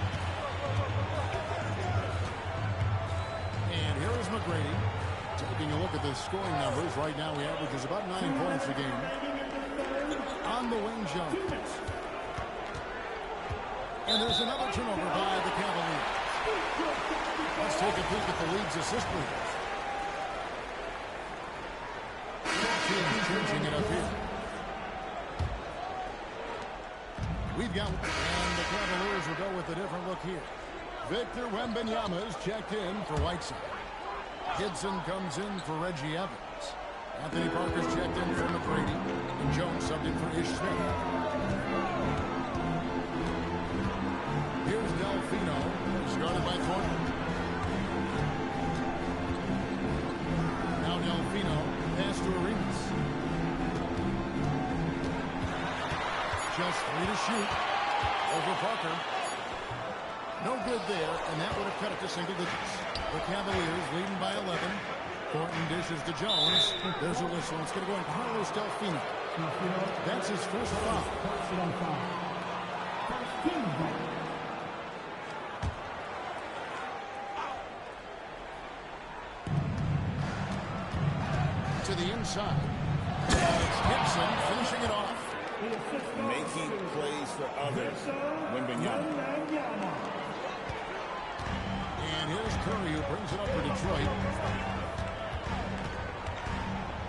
And here is McGrady. Taking a look at the scoring numbers. Right now he averages about 9 points a game. On the wing jump. And there's another turnover by the Cavaliers. Let's take a peek at the league's assist leaders. Changing it up here. We've got, and the Cavaliers will go with a different look here. Victor Wembanyama is checked in for Whiteside. Gibson comes in for Reggie Evans. Anthony Parker's checked in for McGrady. And Jones subbed in for Ish Smith. Here's Delfino, started by Thornton. Now Delfino, pass to Arenas. Just 3 to shoot over Parker. No good there, and that would have cut it to single digits. The Cavaliers leading by 11. Thornton dishes to Jones. There's a whistle. It's going to go on Carlos Delfino. That's his first foul. To the inside. It's Gibson finishing it off. Making plays for others. Wembanyama. And here's Curry who brings it up for Detroit.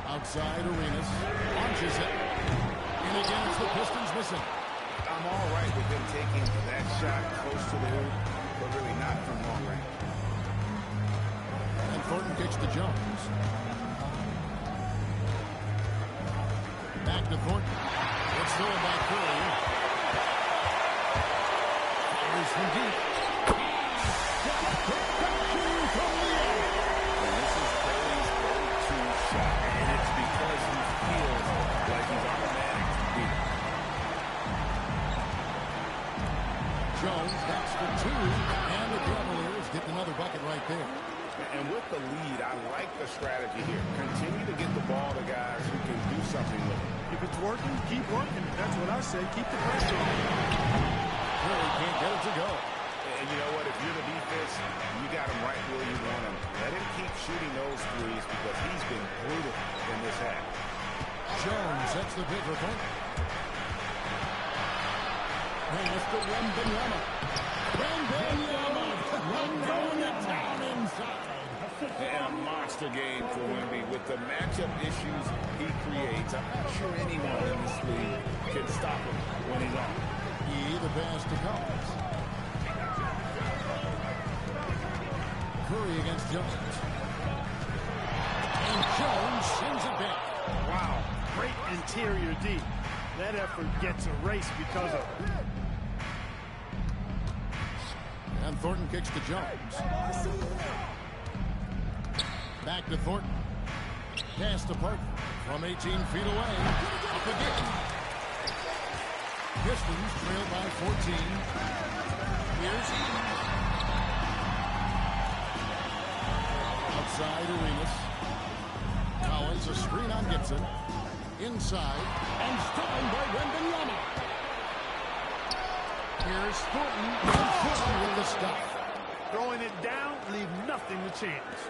Outside Arenas. Launches it. And again it's the Pistons missing. I'm all right with him taking that shot close to the hoop, but really not from long range. And Thornton kicks to Jones. Back to Thornton. It's stolen by Curry. Fires from deep. From the end. And this is Curry's go-to shot. And it's because he feels like he's automatic to beat. Jones backs for two. And the Cavaliers get another bucket right there. And with the lead, I like the strategy here. Continue to get the ball to guys who can do something with it. If it's working, keep working. That's what I say. Keep the pressure on. Curry can't get it to go. And you know what? If you're the defense, you got him right where you want him. Let him keep shooting those threes because he's been brutal in this half. Jones sets the pick for Thornton. Pass to Wembanyama. Wembanyama run down the town inside. And a monster game for Wemby. With the matchup issues he creates, I'm not sure anyone in this league can stop him when he's on. The pass to Collins. Curry against Jones. And Jones sends it back. Wow. Great interior D. That effort gets erased because of it. And Thornton kicks to Jones. Back to Thornton. Pass to Parker. From 18 feet away. Up again. Pistons trail by 14. Here's Eames. Outside Arenas. Collins a screen on Gibson. Inside. And stolen by Wembanyama. Here's Thornton. And Thornton with the stop. Throwing it down, leave nothing to chance.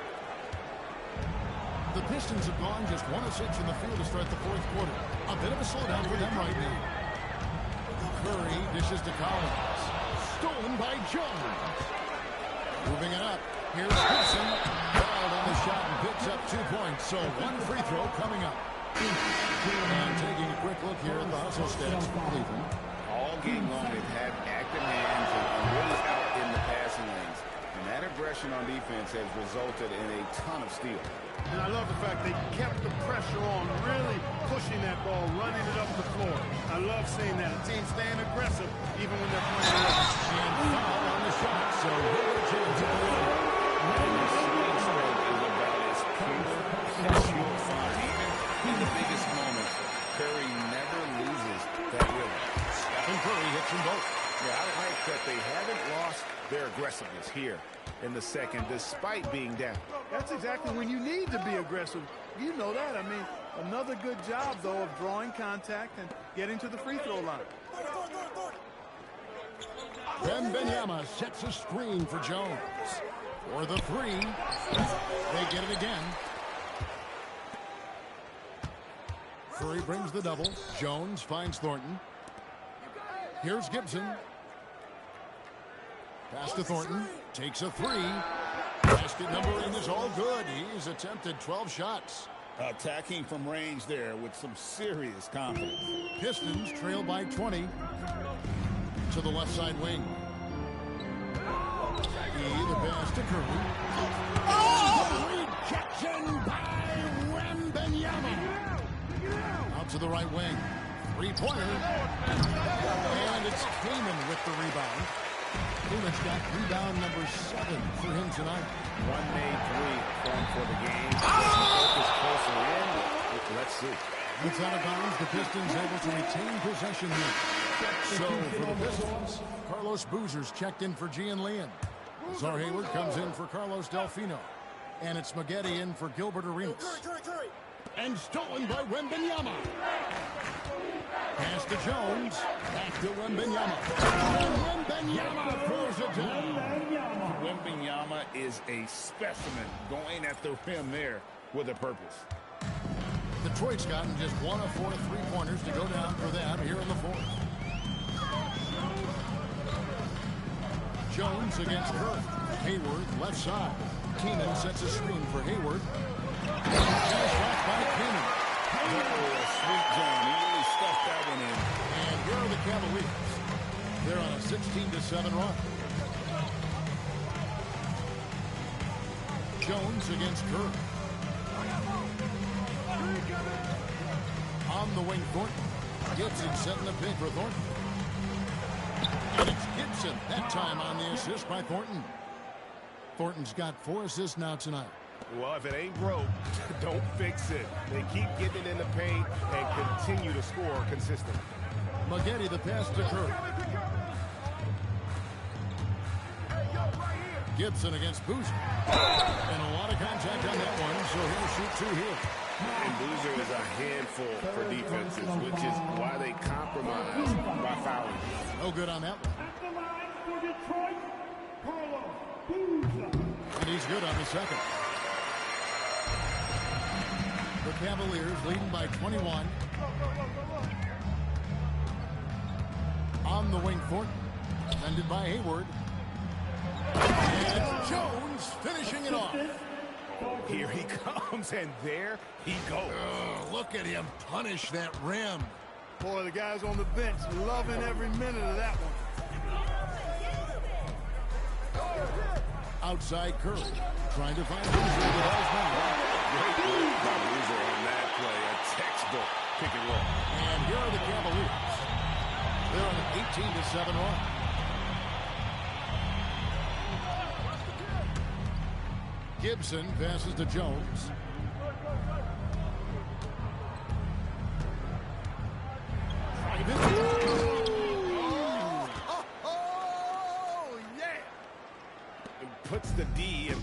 The Pistons have gone just 1 of 6 in the field to start the fourth quarter. A bit of a slowdown for them right now. Curry dishes to Collins. Stolen by Jones. Moving it up. Here's Gibson. Fouled on the shot and picks up 2 points. So 1 free throw coming up. And taking a quick look here at the hustle stats for Cleveland. All game long, they've had active hands and really out in the passing lanes. And that aggression on defense has resulted in a ton of steals. And I love the fact they kept the pressure on, really pushing that ball, running it up the floor. I love seeing that. A team staying aggressive even when they're playing well. And foul on the shot. So he'll get a chance to play. And the shooting stroke is about as pure as you'll find. Even in the biggest moments, Curry never loses that rhythm. Stephen Curry hits them both. Yeah, I like that they haven't lost their aggressiveness here in the second, despite being down. That's exactly when you need to be aggressive. You know that. I mean, another good job, though, of drawing contact and getting to the free throw line. Wembanyama sets a screen for Jones. For the three. They get it again. Curry brings the double. Jones finds Thornton. Here's Gibson. Pass to Thornton. Takes a three. Basket numbering is all good. He's attempted 12 shots. Attacking from range there with some serious confidence. Pistons trail by 20. To the left side wing. The pass to Curry. Oh! Rejection by Wembanyama. Out to the right wing. Three-pointer. And it's Kaman with the rebound. Kaman's got rebound number 7 for him tonight. One made three going for the game. Focus closer in. Let's see. It's out of bounds. The Pistons able to retain possession here. So for the Pistons, Carlos Boozer's checked in for Gian Leon. Zar Hayward comes in for Carlos Delfino. And it's Maggette in for Gilbert Arenas. And stolen by Wembanyama. Pass to Jones. Back to Wembanyama. And Wembanyama throws it down. Wembanyama is a specimen going at the rim there with a purpose. Detroit's gotten just 1 of 4 3-pointers to go down for them here in the fourth. Jones against Curry. Hayward left side. Keenan sets a screen for Hayward. And a shot by Keenan. Oh, a sweet zone. He really stuffed that one in. And here are the Cavaliers. They're on a 16-7 run. Jones against Curry. On the wing, Thornton. Gibson setting the pick for Thornton. And it's Gibson, that time on the assist by Thornton. Thornton's got 4 assists now tonight. Well, if it ain't broke, don't fix it. They keep getting it in the paint and continue to score consistently. Maggette, the pass to Curry. Gibson against Boozer. And a lot of contact on that one, so he'll shoot 2 here. And Boozer is a handful for defenses, which is why they compromise by fouling. No good on that one. At the line for Detroit, Carlos Boozer. And he's good on the second. The Cavaliers leading by 21. On the wing, Thornton. Defended by Hayward. And Jones finishing it off. Here he comes, and there he goes. Oh, look at him punish that rim. Boy, the guys on the bench loving every minute of that one. Outside Curry. Trying to find Boozer with the ball's now. Great work by Boozer on that play. A textbook pick and roll. And here are the Cavaliers. They're on an 18-7 run. Gibson passes to Jones. Oh, yeah. And puts the D in.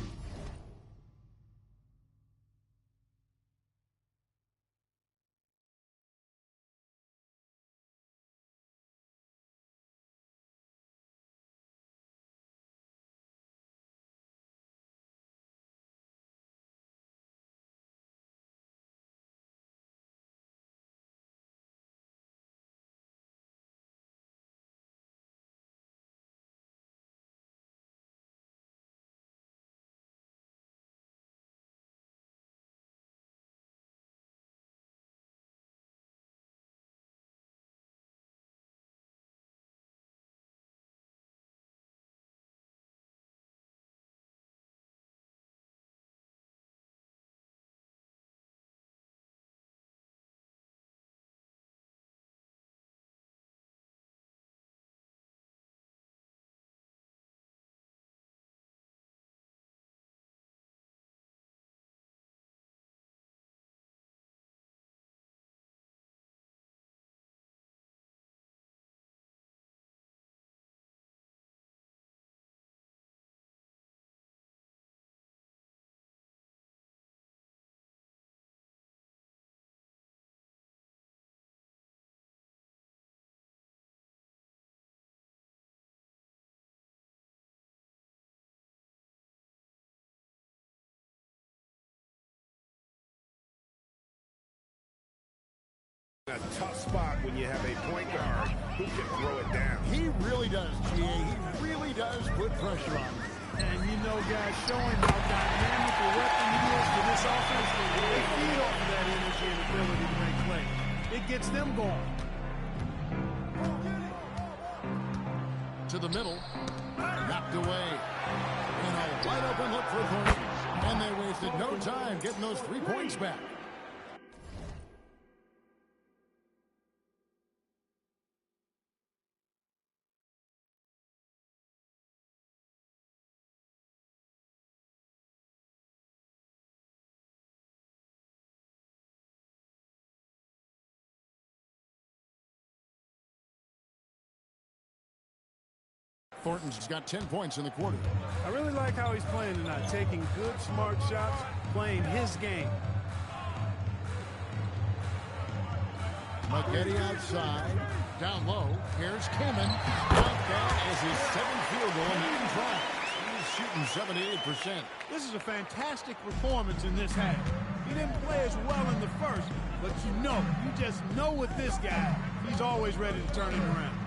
A tough spot when you have a point guard who can throw it down. He really does, GA. He really does put pressure on him. And you know, guys, showing how dynamic a weapon he is for this offense, they feed off of that energy and ability to make plays. It gets them going. To the middle. Knocked away. And a wide open look for Thornton. And they wasted no time getting those 3 points back. Thornton's got 10 points in the quarter. I really like how he's playing tonight, taking good, smart shots, playing his game. Maggette outside. Down low. Here's Kamen. Knocked down as his 7th field goal in the drive. He's shooting 78%. This is a fantastic performance in this half. He didn't play as well in the first, but you just know with this guy, he's always ready to turn it around.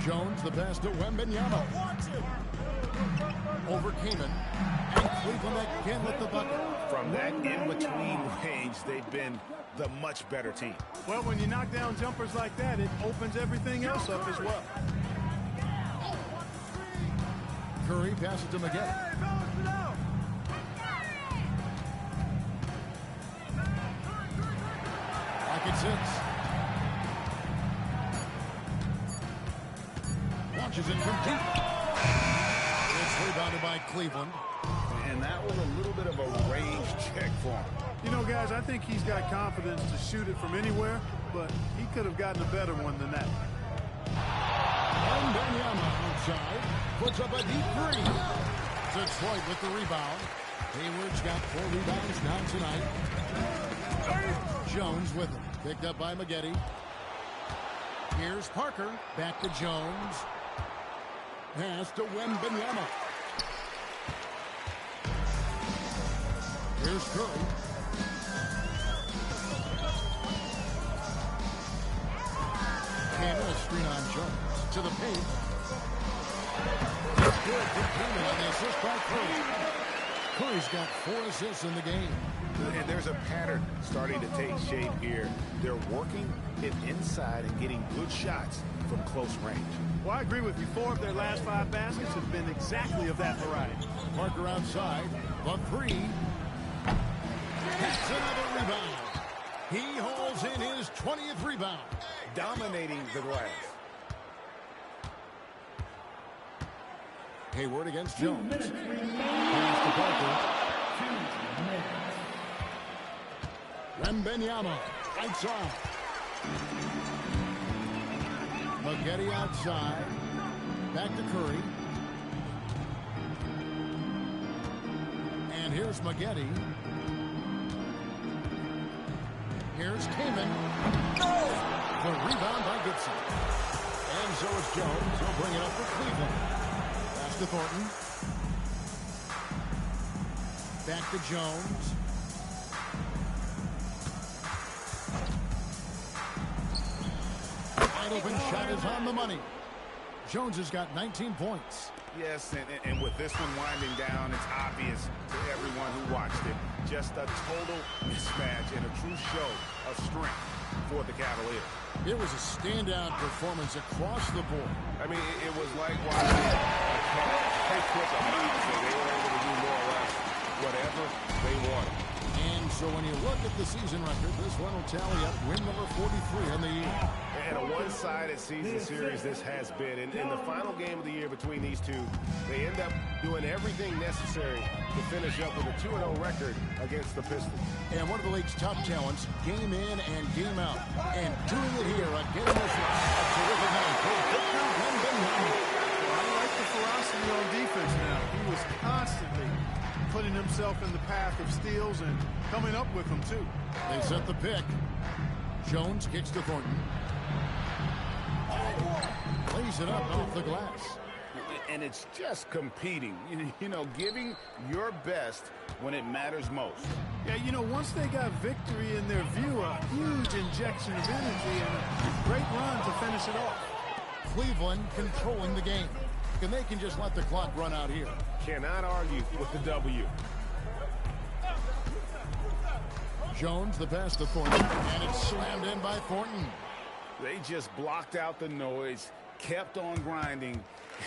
Jones, the pass to Wembanyama. Over Kamen. And Cleveland again with the bucket. From that in-between range, they've been the much better team. Well, when you knock down jumpers like that, it opens everything else up as well. Curry passes to Maggette. sits. Launches it from deep. It's rebounded by Cleveland. And that was a little bit of a range check for him. You know, guys, I think he's got confidence to shoot it from anywhere, but he could have gotten a better one than that. And Benyama outside. Puts up a deep three. Detroit with the rebound. Hayward's got 4 rebounds now tonight. Jones with him. Picked up by Maggette. Here's Parker. Back to Jones. Pass to Wembanyama. Here's Curry. And a screen on Jones. To the paint. It's good for Keenan on the assist by Curry. Curry's got 4 assists in the game. And there's a pattern starting to take shape here. They're working it inside and getting good shots from close range. Well, I agree with you. 4 of their last 5 baskets have been exactly of that variety. Parker outside. The 3. That's another rebound. He holds in his 20th rebound. Dominating the glass. Hayward against Jones. Pass to Parker. Wembanyama. Lights off. Maggette outside. Back to Curry. And here's Maggette. Here's Kaman. The rebound by Gibson. And so is Jones. He'll bring it up for Cleveland. Pass to Thornton. Back to Jones. Wide open shot is on the money. Jones has got 19 points. Yes, and with this one winding down, it's obvious to everyone who watched it. Just a total mismatch and a true show of strength for the Cavaliers. It was a standout performance across the board. I mean, it was like watching a cat take with a mouse, so they were able to do more or less whatever they wanted. And so when you look at the season record, this one will tally up win number 43 on the year. And a one-sided season series this has been. In the final game of the year between these two, they end up doing everything necessary to finish up with a 2-0 record against the Pistons. And one of the league's top talents, game in and game out. And doing it here again this one. A terrific night for Victor Wembanyama. I like the ferocity on defense now. He was constantly putting himself in the path of steals and coming up with them, too. They set the pick. Jones kicks to Thornton. Lays it up off the glass. And it's just competing, you know, giving your best when it matters most. Yeah, you know, once they got victory in their view, a huge injection of energy and a great run to finish it off. Cleveland controlling the game. And they can just let the clock run out here. Cannot argue with the W. Jones, the pass to Thornton. And it's slammed in by Thornton. They just blocked out the noise, kept on grinding,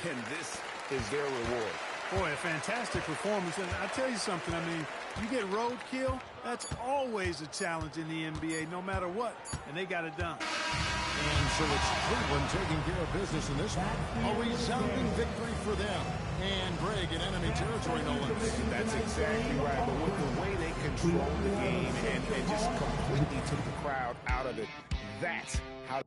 and this is their reward. Boy, a fantastic performance. And I tell you something, I mean, you get roadkill, that's always a challenge in the NBA, no matter what. And they got it done. And so it's Cleveland taking care of business in this one. A resounding victory for them. And Greg in enemy territory, no less. That's exactly right. But with the way they controlled the game and just completely took the crowd out of it, that's how